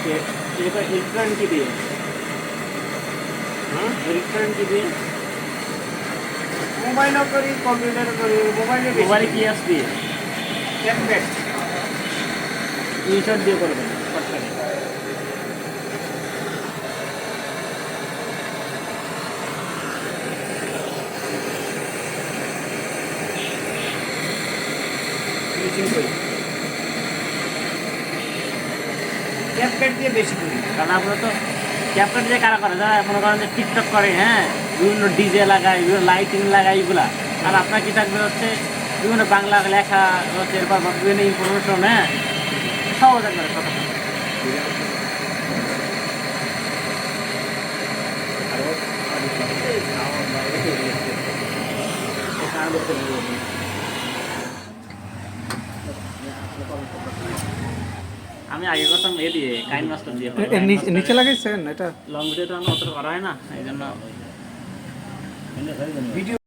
Electronic কি দিয়ে? Electronic কি দিয়ে? মোবাইলও করি, কম্পিউটার করি। মোবাইলে কি অ্যাপস দিয়ে? ক্যাপকাট। ইনশট দিয়ে করবেন শর্টকাটে। ক্যাপকাট দিয়ে বেশি করি। কারণ আপনারা তো ক্যাপকাট দিয়ে কারা করে, যারা মনে করেন যে টিকটক করে, হ্যাঁ, বিভিন্ন ডিজে লাগায়, বিভিন্ন লাইটিং লাগায়, এগুলা। আর আপনার কি থাকবে হচ্ছে বিভিন্ন বাংলা লেখা হচ্ছে, এরপর বিভিন্ন ইনফরমেশন, হ্যাঁ, সহজ একবারে কথা। আমি আগে করতাম এ দিয়ে, কাইন মাস্টার দিয়ে। নিচে লাগাইছেন এটা? লং ভিডিও তো অত করা হয় না, এই জন্য ভিডিও